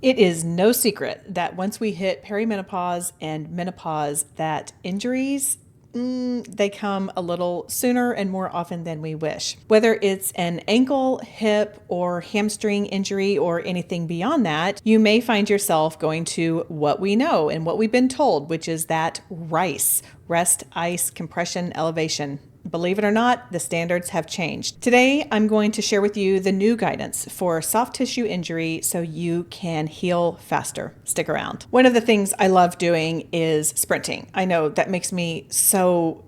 It is no secret that once we hit perimenopause and menopause, that injuries they come a little sooner and more often than we wish. Whether it's an ankle, hip, or hamstring injury or anything beyond that, you may find yourself going to what we know and what we've been told, which is that RICE, rest, ice, compression, elevation. Believe it or not, the standards have changed. Today, I'm going to share with you the new guidance for soft tissue injury so you can heal faster. Stick around. One of the things I love doing is sprinting. I know that makes me so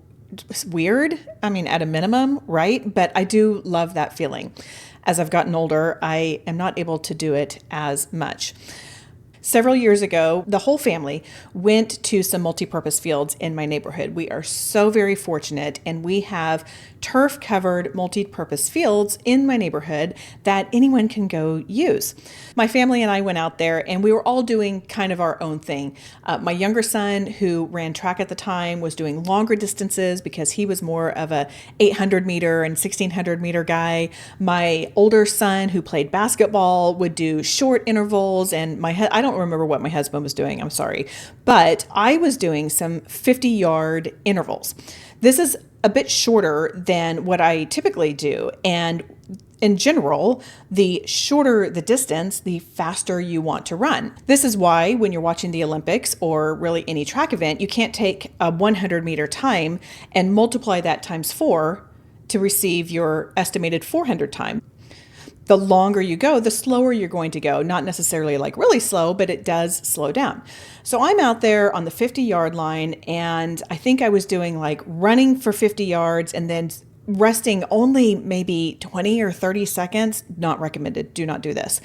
weird. I mean, at a minimum, right? But I do love that feeling. As I've gotten older, I am not able to do it as much. Several years ago, the whole family went to some multi-purpose fields in my neighborhood. We are so very fortunate, and we have turf-covered multi-purpose fields in my neighborhood that anyone can go use. My family and I went out there, and we were all doing kind of our own thing. My younger son, who ran track at the time, was doing longer distances because he was more of a 800 meter and 1600 meter guy. My older son, who played basketball, would do short intervals, and I don't remember what my husband was doing, I'm sorry, but I was doing some 50-yard intervals. This is a bit shorter than what I typically do, and in general, the shorter the distance, the faster you want to run. This is why when you're watching the Olympics or really any track event, you can't take a 100-meter time and multiply that times 4 to receive your estimated 400 time. The longer you go, the slower you're going to go. Not necessarily like really slow, but it does slow down. So I'm out there on the 50-yard line, and I think I was doing like running for 50 yards and then resting only maybe 20 or 30 seconds. Not recommended. Do not do this.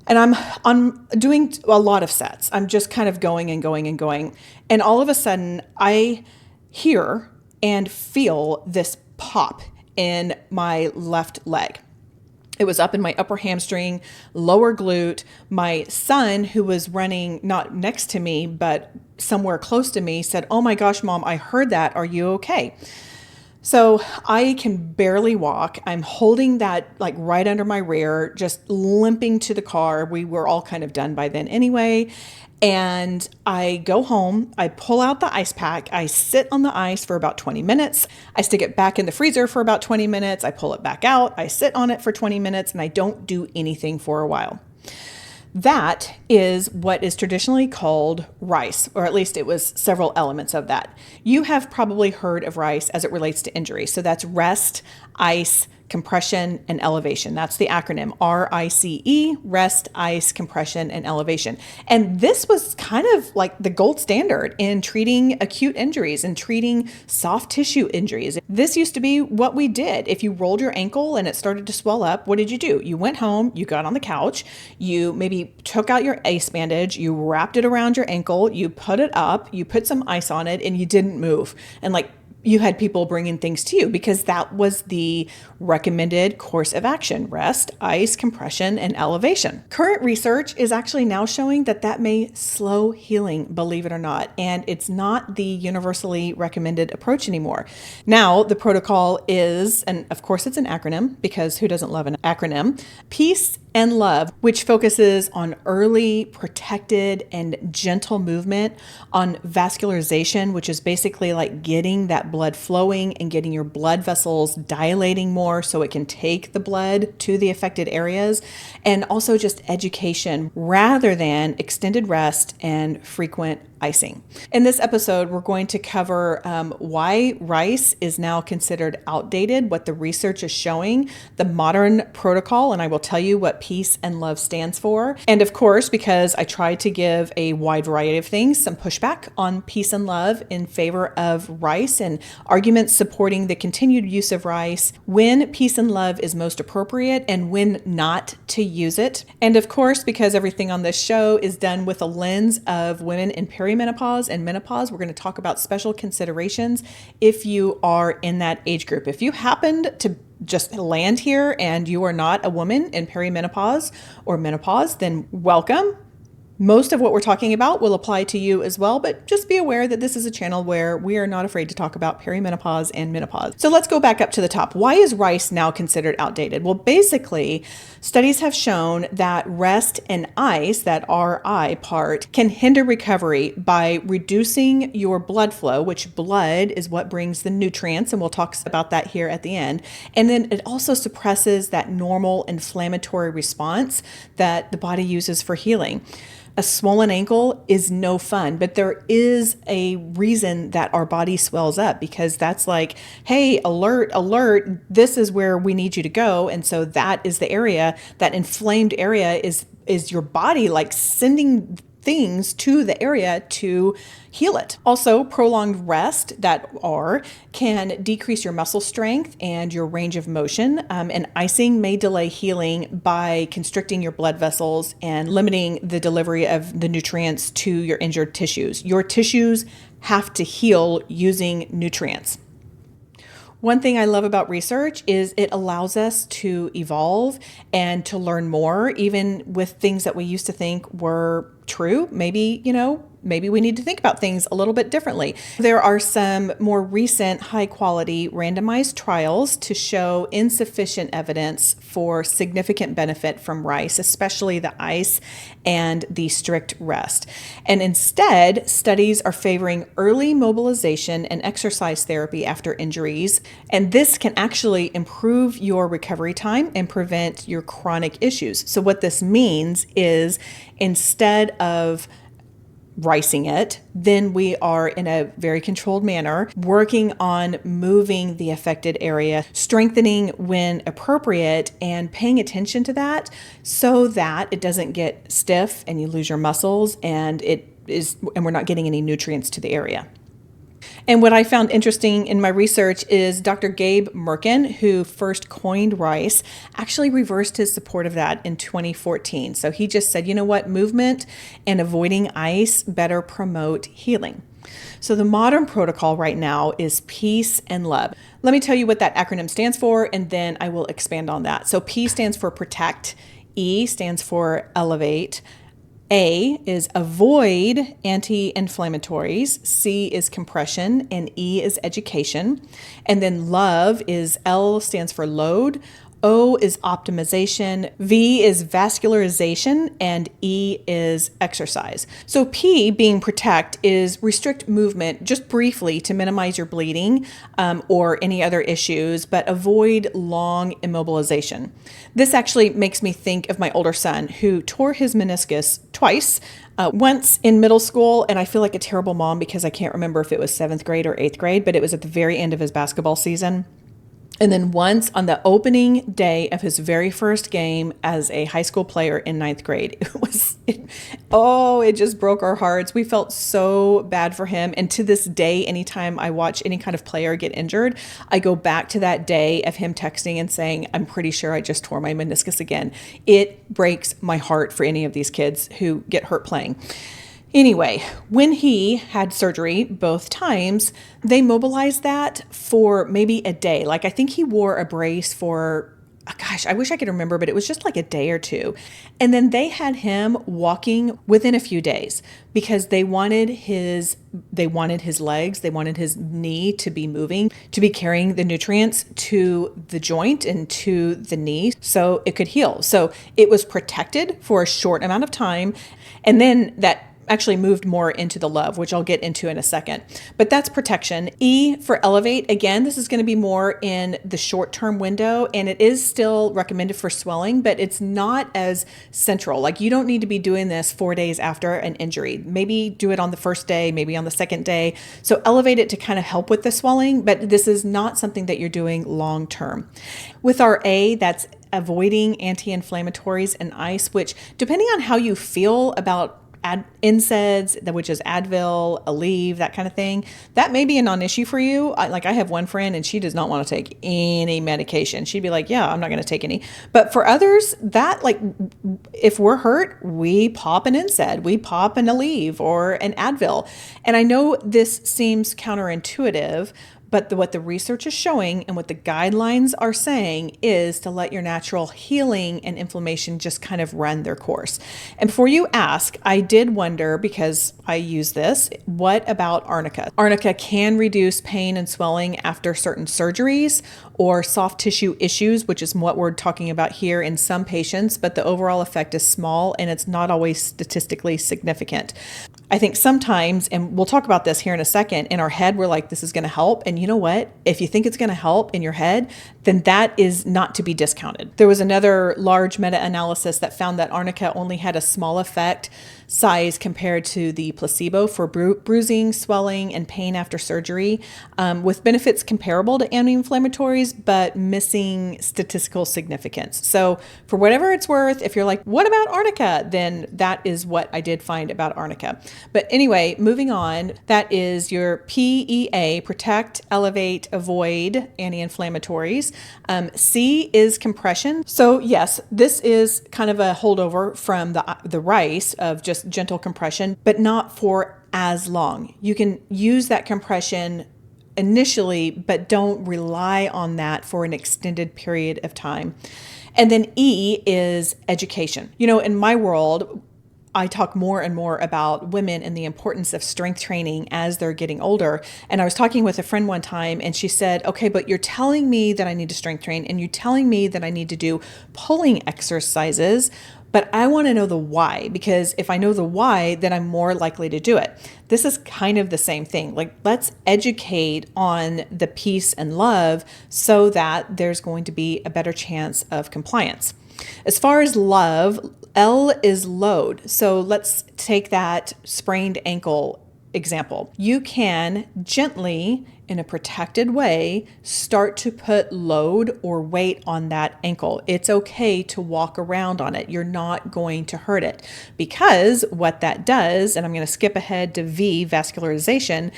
And I'm doing a lot of sets. I'm just kind of going and going and going. And all of a sudden, I hear and feel this pop in my left leg. It was up in my upper hamstring, lower glute. My son, who was running not next to me, but somewhere close to me, said, "Oh my gosh, Mom, I heard that. Are you okay?" So I can barely walk. I'm holding that like right under my rear, just limping to the car. We were all kind of done by then anyway. And I go home, I pull out the ice pack, I sit on the ice for about 20 minutes. I stick it back in the freezer for about 20 minutes. I pull it back out, I sit on it for 20 minutes, and I don't do anything for a while. That is what is traditionally called RICE, or at least it was several elements of that. You have probably heard of RICE as it relates to injury. So that's rest, ice, compression, and elevation. That's the acronym RICE, rest, ice, compression, and elevation. And this was kind of like the gold standard in treating acute injuries and treating soft tissue injuries. This used to be what we did. If you rolled your ankle and it started to swell up, what did you do? You went home, you got on the couch, you maybe took out your ace bandage, you wrapped it around your ankle, you put it up, you put some ice on it, and you didn't move. And like you had people bringing things to you because that was the recommended course of action: rest, ice, compression, and elevation. Current research is actually now showing that that may slow healing, believe it or not, and it's not the universally recommended approach anymore. Now, the protocol is, and of course it's an acronym because who doesn't love an acronym, Peace and Love, which focuses on early, protected, and gentle movement, on vascularization, which is basically like getting that blood flowing and getting your blood vessels dilating more so it can take the blood to the affected areas, and also just education rather than extended rest and frequent icing. In this episode, we're going to cover why RICE is now considered outdated, what the research is showing, the modern protocol, and I will tell you what Peace and Love stands for. And of course, because I tried to give a wide variety of things, some pushback on Peace and Love in favor of RICE and arguments supporting the continued use of RICE, when Peace and Love is most appropriate and when not to use it. And of course, because everything on this show is done with a lens of women in perimenopause and menopause, we're going to talk about special considerations if you are in that age group. If you happened to just land here and you are not a woman in perimenopause or menopause, then welcome. Most of what we're talking about will apply to you as well, but just be aware that this is a channel where we are not afraid to talk about perimenopause and menopause. So let's go back up to the top. Why is rice now considered outdated? Well, basically, studies have shown that rest and ice, that RI part, can hinder recovery by reducing your blood flow, which blood is what brings the nutrients, and we'll talk about that here at the end. And then it also suppresses that normal inflammatory response that the body uses for healing. A swollen ankle is no fun, but there is a reason that our body swells up, because that's like, hey, alert, alert, this is where we need you to go. And so that is the area, that inflamed area is your body like sending things to the area to heal it. Also, prolonged rest, that R, can decrease your muscle strength and your range of motion. And icing may delay healing by constricting your blood vessels and limiting the delivery of the nutrients to your injured tissues. Your tissues have to heal using nutrients. One thing I love about research is it allows us to evolve and to learn more, even with things that we used to think were true. Maybe we need to think about things a little bit differently. There are some more recent high quality randomized trials to show insufficient evidence for significant benefit from rice, especially the ice and the strict rest. And instead, studies are favoring early mobilization and exercise therapy after injuries. And this can actually improve your recovery time and prevent your chronic issues. So what this means is, instead of ricing it, then we are in a very controlled manner working on moving the affected area, strengthening when appropriate, and paying attention to that so that it doesn't get stiff and you lose your muscles and we're not getting any nutrients to the area. And what I found interesting in my research is Dr. Gabe Merkin, who first coined rice, actually reversed his support of that in 2014. So he just said, you know what, movement and avoiding ice better promote healing. So the modern protocol right now is peace and love. Let me tell you what that acronym stands for, and then I will expand on that. So P stands for protect, E stands for elevate, A is avoid anti-inflammatories, C is compression, and E is education. And then love is L stands for load, O is optimization, V is vascularization, and E is exercise. So P, being protect, is restrict movement just briefly to minimize your bleeding or any other issues, but avoid long immobilization. This actually makes me think of my older son, who tore his meniscus twice. Once in middle school, and I feel like a terrible mom because I can't remember if it was 7th grade or 8th grade, but it was at the very end of his basketball season. And then once on the opening day of his very first game as a high school player in 9th grade. It just broke our hearts. We felt so bad for him. And to this day, anytime I watch any kind of player get injured, I go back to that day of him texting and saying, I'm pretty sure I just tore my meniscus again. It breaks my heart for any of these kids who get hurt playing. Anyway, when he had surgery both times, they mobilized that for maybe a day. Like, I think he wore a brace for, I wish I could remember, but it was just like a day or two. And then they had him walking within a few days because they wanted his legs, they wanted his knee to be moving, to be carrying the nutrients to the joint and to the knee so it could heal. So it was protected for a short amount of time. And then that actually moved more into the love, which I'll get into in a second. But that's protection. E for elevate. Again, this is going to be more in the short-term window, and it is still recommended for swelling, but it's not as central. Like, you don't need to be doing this 4 days after an injury. Maybe do it on the first day, maybe on the second day. So elevate it to kind of help with the swelling, but this is not something that you're doing long-term. With our A, that's avoiding anti-inflammatories and ice, which, depending on how you feel about NSAIDs, which is Advil, Aleve, that kind of thing, that may be a non-issue for you. I have one friend and she does not want to take any medication. She'd be like, yeah, I'm not going to take any. But for others, that, like, if we're hurt, we pop an NSAID, we pop an Aleve or an Advil. And I know this seems counterintuitive, But what the research is showing and what the guidelines are saying is to let your natural healing and inflammation just kind of run their course. And before you ask, I did wonder, because I use this, what about arnica? Arnica can reduce pain and swelling after certain surgeries or soft tissue issues, which is what we're talking about here in some patients, but the overall effect is small and it's not always statistically significant. I think sometimes, and we'll talk about this here in a second, in our head, we're like, this is going to help. And you know what? If you think it's going to help in your head, then that is not to be discounted. There was another large meta-analysis that found that arnica only had a small effect size compared to the placebo for bruising, swelling, and pain after surgery, with benefits comparable to anti-inflammatories, but missing statistical significance. So for whatever it's worth, if you're like, what about arnica? Then that is what I did find about arnica. But anyway, moving on, that is your PEA, protect, elevate, avoid anti-inflammatories. C is compression. So yes, this is kind of a holdover from the rice of just gentle compression, but not for as long. You can use that compression initially, but don't rely on that for an extended period of time. And then E is education. You know, in my world, I talk more and more about women and the importance of strength training as they're getting older. And I was talking with a friend one time and she said, okay, but you're telling me that I need to strength train and you're telling me that I need to do pulling exercises, but I want to know the why, because if I know the why, then I'm more likely to do it. This is kind of the same thing. Like, let's educate on the peace and love so that there's going to be a better chance of compliance. As far as love, L is load. So let's take that sprained ankle example. You can gently, in a protected way, start to put load or weight on that ankle. It's okay to walk around on it. You're not going to hurt it, because what that does, and I'm going to skip ahead to V, vascularization.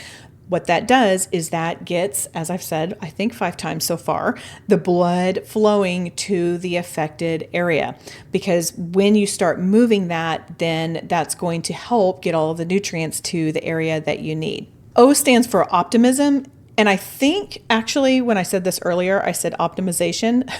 What that does is that gets, as I've said, I think 5 times so far, the blood flowing to the affected area. Because when you start moving that, then that's going to help get all of the nutrients to the area that you need. O stands for optimism. And I think actually when I said this earlier, I said optimization,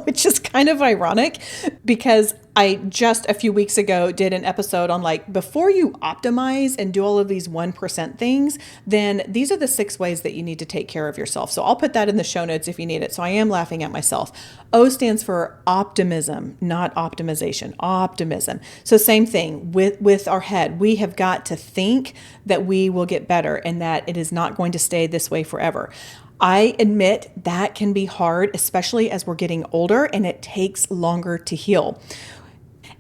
which is kind of ironic because I just a few weeks ago did an episode on like, before you optimize and do all of these 1% things, then these are the 6 ways that you need to take care of yourself. So I'll put that in the show notes if you need it. So I am laughing at myself. O stands for optimism, not optimization, optimism. So same thing with our head. We have got to think that we will get better and that it is not going to stay this way forever. I admit that can be hard, especially as we're getting older and it takes longer to heal.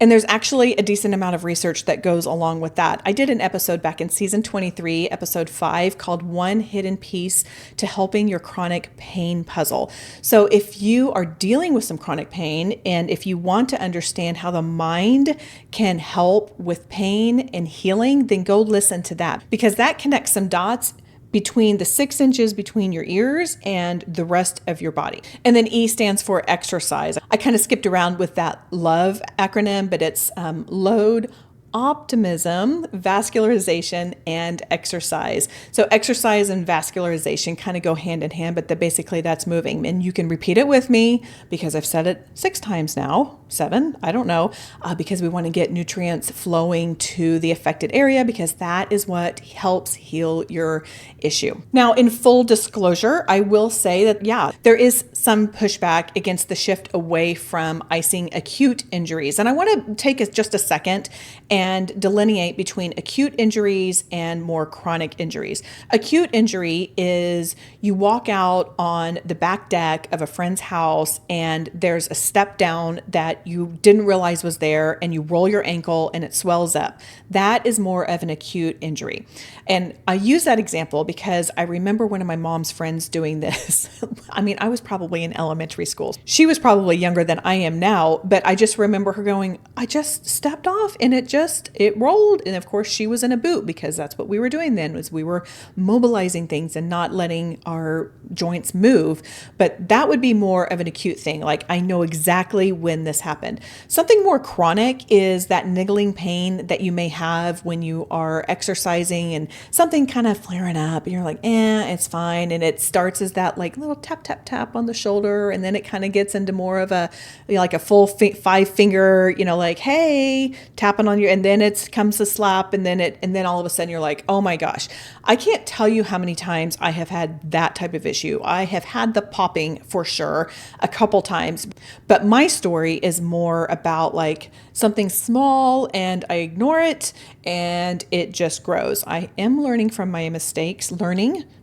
And there's actually a decent amount of research that goes along with that. I did an episode back in season 23, episode 5, called One Hidden Piece to Helping Your Chronic Pain Puzzle. So if you are dealing with some chronic pain and if you want to understand how the mind can help with pain and healing, then go listen to that, because that connects some dots between the 6 inches between your ears and the rest of your body. And then E stands for exercise. I kind of skipped around with that LOVE acronym, but it's load, optimism, vascularization, and exercise. So exercise and vascularization kind of go hand in hand, but basically that's moving. And you can repeat it with me because I've said it 6 times now, 7, I don't know, because we want to get nutrients flowing to the affected area, because that is what helps heal your issue. Now, in full disclosure, I will say that, yeah, there is some pushback against the shift away from icing acute injuries. And I want to take just a second and delineate between acute injuries and more chronic injuries. Acute injury is you walk out on the back deck of a friend's house and there's a step down that you didn't realize was there and you roll your ankle and it swells up. That is more of an acute injury. And I use that example because I remember one of my mom's friends doing this. I mean, I was probably in elementary school. She was probably younger than I am now, but I just remember her going, I just stepped off and it just just, it rolled. And of course she was in a boot because that's what we were doing then, was we were mobilizing things and not letting our joints move. But that would be more of an acute thing. Like, I know exactly when this happened. Something more chronic is that niggling pain that you may have when you are exercising and something kind of flaring up and you're like, it's fine. And it starts as that like little tap, tap, tap on the shoulder. And then it kind of gets into more of a, like a full 5 finger, like, hey, tapping on you. And then it comes to slap. And then all of a sudden you're like, oh my gosh, I can't tell you how many times I have had that type of issue. I have had the popping for sure a couple times, but my story is more about like something small and I ignore it and it just grows. I am learning from my mistakes,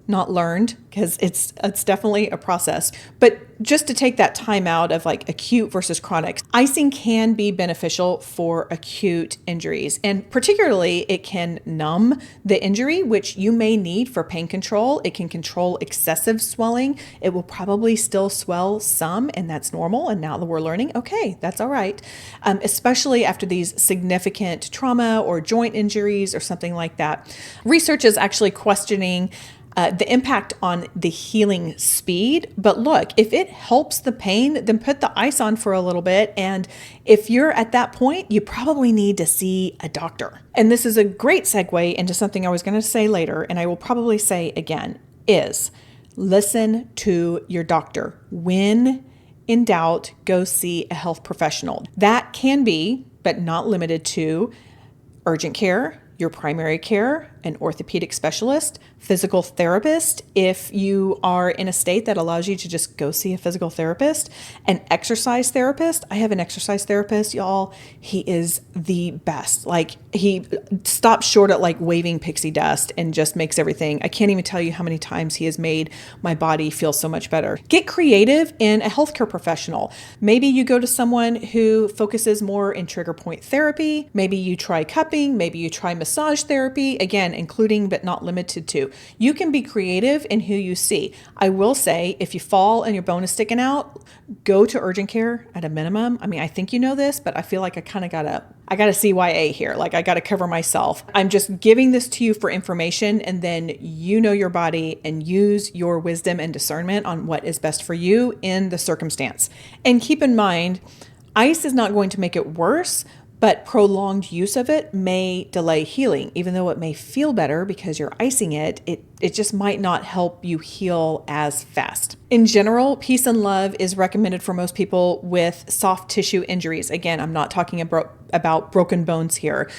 not learned, because it's definitely a process. But just to take that time out of like acute versus chronic, icing can be beneficial for acute injuries. And particularly it can numb the injury, which you may need for pain control. It can control excessive swelling. It will probably still swell some, and that's normal. And now that we're learning, okay, that's all right. Especially after these significant trauma or joint injuries or something like that. Research is actually questioning the impact on the healing speed. But look, if it helps the pain, then put the ice on for a little bit. And if you're at that point, you probably need to see a doctor. And this is a great segue into something I was going to say later, and I will probably say again, is listen to your doctor. When in doubt, go see a health professional. That can be, but not limited to, urgent care, your primary care, an orthopedic specialist, physical therapist, if you are in a state that allows you to just go see a physical therapist, an exercise therapist. I have an exercise therapist, y'all. He is the best. Like, he stops short at like waving pixie dust and just makes everything. I can't even tell you how many times he has made my body feel so much better. Get creative in a healthcare professional. Maybe you go to someone who focuses more in trigger point therapy. Maybe you try cupping. Maybe you try massage therapy. Again, including but not limited to. You can be creative in who you see. I will say, if you fall and your bone is sticking out, go to urgent care at a minimum. I mean, I think you know this, but I feel like I kind of gotta CYA here. Like, I gotta cover myself. I'm just giving this to you for information, and then you know your body and use your wisdom and discernment on what is best for you in the circumstance. And keep in mind, ice is not going to make it worse, but prolonged use of it may delay healing. Even though it may feel better because you're icing it, it just might not help you heal as fast. In general, peace and love is recommended for most people with soft tissue injuries. Again, I'm not talking about broken bones here,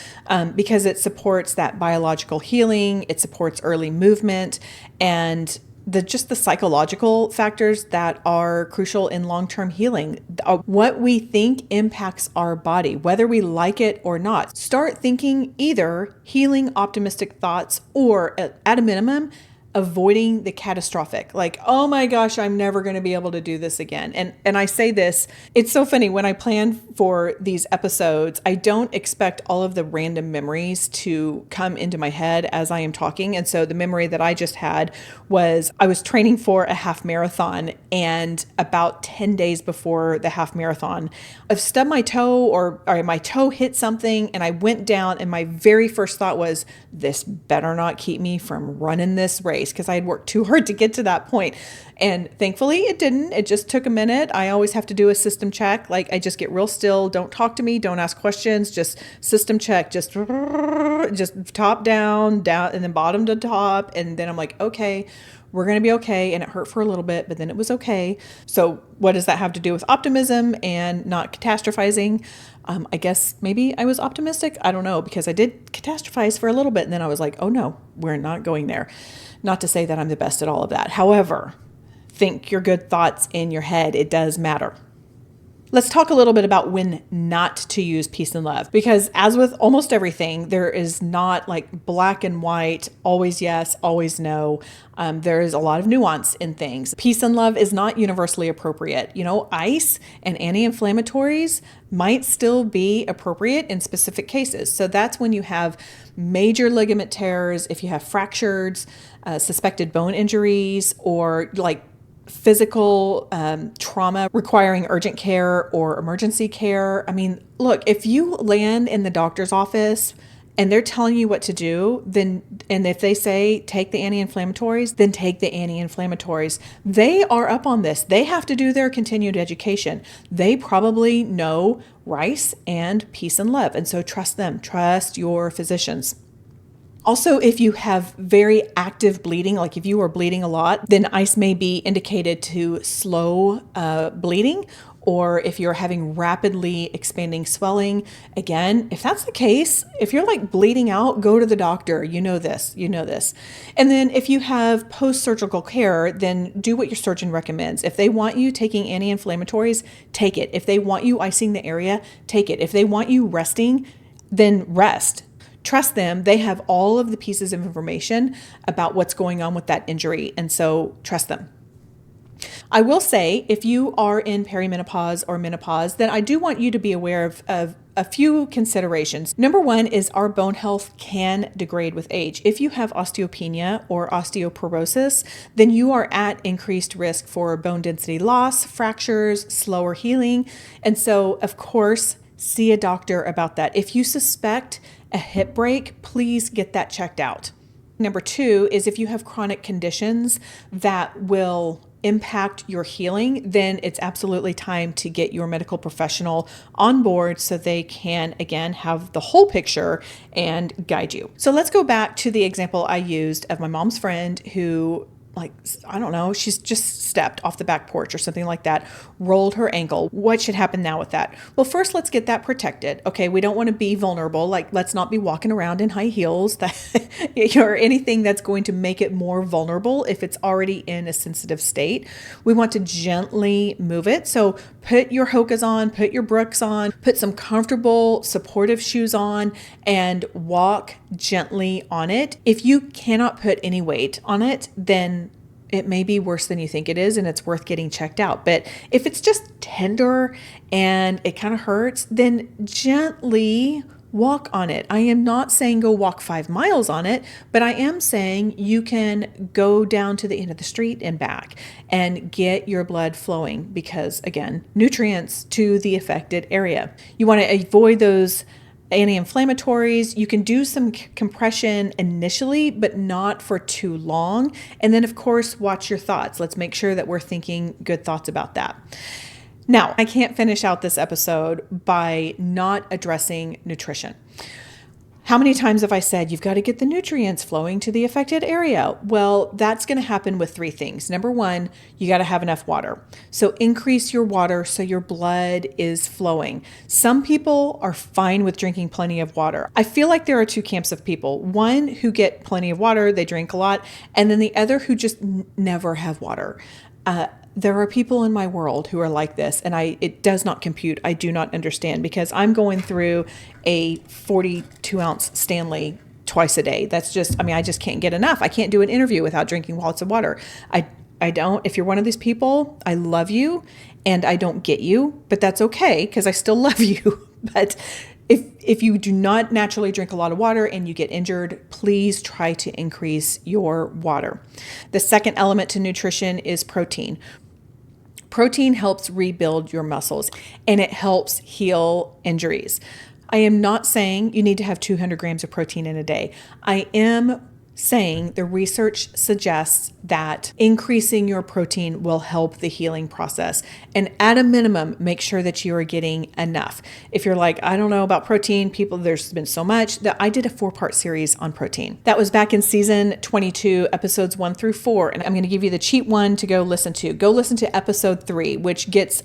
because it supports that biological healing, it supports early movement, and the psychological factors that are crucial in long-term healing. What we think impacts our body, whether we like it or not. Start thinking either healing, optimistic thoughts, or at a minimum, avoiding the catastrophic. Like, oh my gosh, I'm never going to be able to do this again. And I say this, it's so funny, when I plan for these episodes, I don't expect all of the random memories to come into my head as I am talking. And so the memory that I just had was I was training for a half marathon, and about 10 days before the half marathon, I've stubbed my toe or my toe hit something, and I went down, and my very first thought was, this better not keep me from running this race, because I had worked too hard to get to that point. And thankfully it didn't. It just took a minute. I always have to do a system check. Like, I just get real still. Don't talk to me. Don't ask questions. Just system check. Just top down, and then bottom to top. And then I'm like, okay, we're going to be okay. And it hurt for a little bit, but then it was okay. So what does that have to do with optimism and not catastrophizing? I guess maybe I was optimistic. I don't know, because I did catastrophize for a little bit. And then I was like, oh no, we're not going there. Not to say that I'm the best at all of that. However, think your good thoughts in your head. It does matter. Let's talk a little bit about when not to use peace and love, because as with almost everything, there is not like black and white, always yes, always no. There is a lot of nuance in things. Peace and love is not universally appropriate. Ice and anti-inflammatories might still be appropriate in specific cases. So that's when you have major ligament tears, if you have fractures, suspected bone injuries, or like physical trauma requiring urgent care or emergency care. I mean, look, if you land in the doctor's office and they're telling you what to do, then, and if they say take the anti-inflammatories, then take the anti-inflammatories. They are up on this. They have to do their continued education. They probably know rice and peace and love. And so trust them, trust your physicians. Also, if you have very active bleeding, like if you are bleeding a lot, then ice may be indicated to slow bleeding. Or if you're having rapidly expanding swelling, again, if that's the case, if you're like bleeding out, go to the doctor. You know this. And then if you have post-surgical care, then do what your surgeon recommends. If they want you taking anti-inflammatories, take it. If they want you icing the area, take it. If they want you resting, then rest. Trust them. They have all of the pieces of information about what's going on with that injury. And so trust them. I will say, if you are in perimenopause or menopause, then I do want you to be aware of a few considerations. Number one is our bone health can degrade with age. If you have osteopenia or osteoporosis, then you are at increased risk for bone density loss, fractures, slower healing. And so, of course, see a doctor about that. If you suspect a hip break, please get that checked out. Number two is if you have chronic conditions that will impact your healing, then it's absolutely time to get your medical professional on board so they can, again, have the whole picture and guide you. So let's go back to the example I used of my mom's friend who, like, I don't know, she's just stepped off the back porch or something like that, rolled her ankle. What should happen now with that? Well, first, let's get that protected. Okay, we don't want to be vulnerable. Like, let's not be walking around in high heels or anything that's going to make it more vulnerable if it's already in a sensitive state. We want to gently move it. So put your Hokas on, put your Brooks on, put some comfortable supportive shoes on, and walk gently on it. If you cannot put any weight on it, then it may be worse than you think it is, and it's worth getting checked out. But if it's just tender and it kind of hurts, then gently walk on it. I am not saying go walk 5 miles on it, but I am saying you can go down to the end of the street and back and get your blood flowing because, again, nutrients to the affected area. You want to avoid those anti-inflammatories. You can do some compression initially, but not for too long. And then, of course, watch your thoughts. Let's make sure that we're thinking good thoughts about that. Now, I can't finish out this episode by not addressing nutrition. How many times have I said you've got to get the nutrients flowing to the affected area? Well, that's going to happen with 3 things. Number one, you got to have enough water. So increase your water so your blood is flowing. Some people are fine with drinking plenty of water. I feel like there are 2 camps of people. One who get plenty of water, they drink a lot, and then the other who just never have water. There are people in my world who are like this, and it does not compute. I do not understand because I'm going through a 42-ounce Stanley twice a day. That's just, I just can't get enough. I can't do an interview without drinking lots of water. I don't. If you're one of these people, I love you, and I don't get you, but that's okay because I still love you. But if you do not naturally drink a lot of water and you get injured, please try to increase your water. The second element to nutrition is protein. Protein helps rebuild your muscles and it helps heal injuries. I am not saying you need to have 200 grams of protein in a day. I am saying the research suggests that increasing your protein will help the healing process. And at a minimum, make sure that you are getting enough. If you're like, I don't know about protein, there's been so much that I did a 4-part series on protein. That was back in season 22, episodes 1 through 4. And I'm going to give you the cheat one to go listen to. Go listen to episode 3, which gets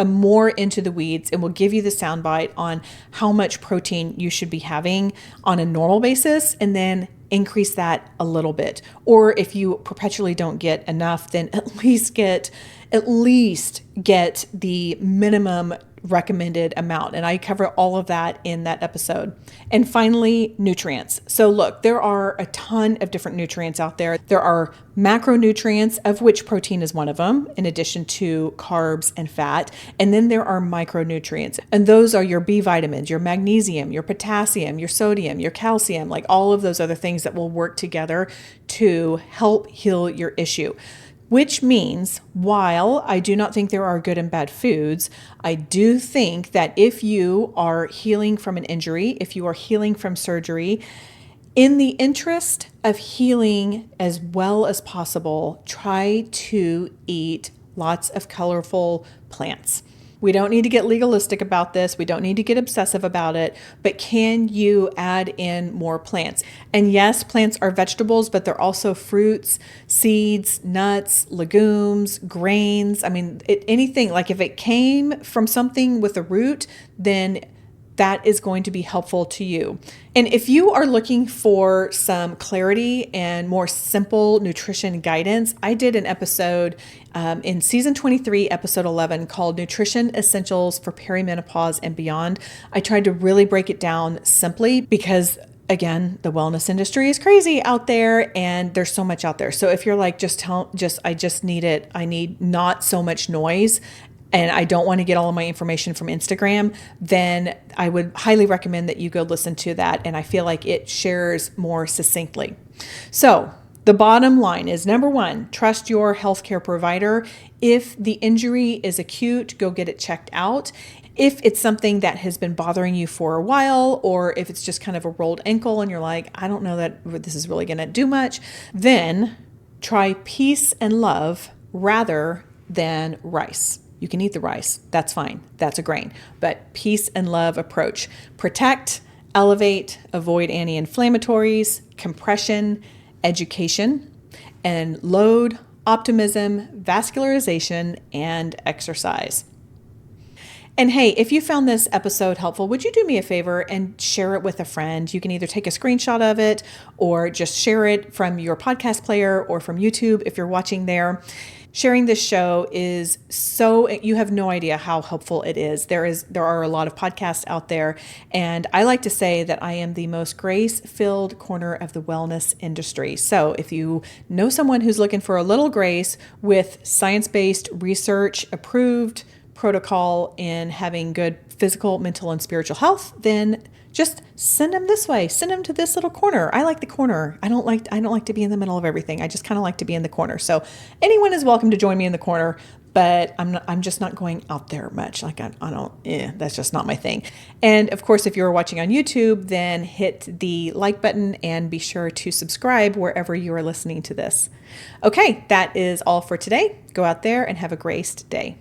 more into the weeds and will give you the soundbite on how much protein you should be having on a normal basis, and then increase that a little bit. Or if you perpetually don't get enough, then at least get the minimum recommended amount. And I cover all of that in that episode. And finally, nutrients. So look, there are a ton of different nutrients out there. There are macronutrients, of which protein is one of them, in addition to carbs and fat. And then there are micronutrients. And those are your B vitamins, your magnesium, your potassium, your sodium, your calcium, like all of those other things that will work together to help heal your issue. which means while I do not think there are good and bad foods, I do think that if you are healing from an injury, if you are healing from surgery, in the interest of healing as well as possible, try to eat lots of colorful plants. We don't need to get legalistic about this. We don't need to get obsessive about it, but can you add in more plants? And yes, plants are vegetables, but they're also fruits, seeds, nuts, legumes, grains. I mean, anything, like if it came from something with a root, then that is going to be helpful to you. And if you are looking for some clarity and more simple nutrition guidance, I did an episode in season 23, episode 11, called Nutrition Essentials for Perimenopause and Beyond. I tried to really break it down simply because, again, the wellness industry is crazy out there and there's so much out there. So if you're like, I just need it, I need not so much noise, and I don't want to get all of my information from Instagram, then I would highly recommend that you go listen to that. And I feel like it shares more succinctly. So the bottom line is, number one, trust your healthcare provider. If the injury is acute, go get it checked out. If it's something that has been bothering you for a while, or if it's just kind of a rolled ankle and you're like, I don't know that this is really going to do much, then try peace and love rather than rice. You can eat the rice. That's fine. That's a grain. But peace and love approach. Protect, elevate, avoid anti-inflammatories, compression, education, and load, optimism, vascularization, and exercise. And hey, if you found this episode helpful, would you do me a favor and share it with a friend? You can either take a screenshot of it or just share it from your podcast player or from YouTube if you're watching there. Sharing this show is you have no idea how helpful it is. There are a lot of podcasts out there, and I like to say that I am the most grace-filled corner of the wellness industry. So if you know someone who's looking for a little grace with science-based research approved protocol in having good physical, mental, and spiritual health, then just send them this way. Send them to this little corner. I like the corner. I don't like to be in the middle of everything. I just kind of like to be in the corner. So anyone is welcome to join me in the corner, but I'm just not going out there much. Like that's just not my thing. And of course, if you're watching on YouTube, then hit the like button and be sure to subscribe wherever you are listening to this. Okay, that is all for today. Go out there and have a graced day.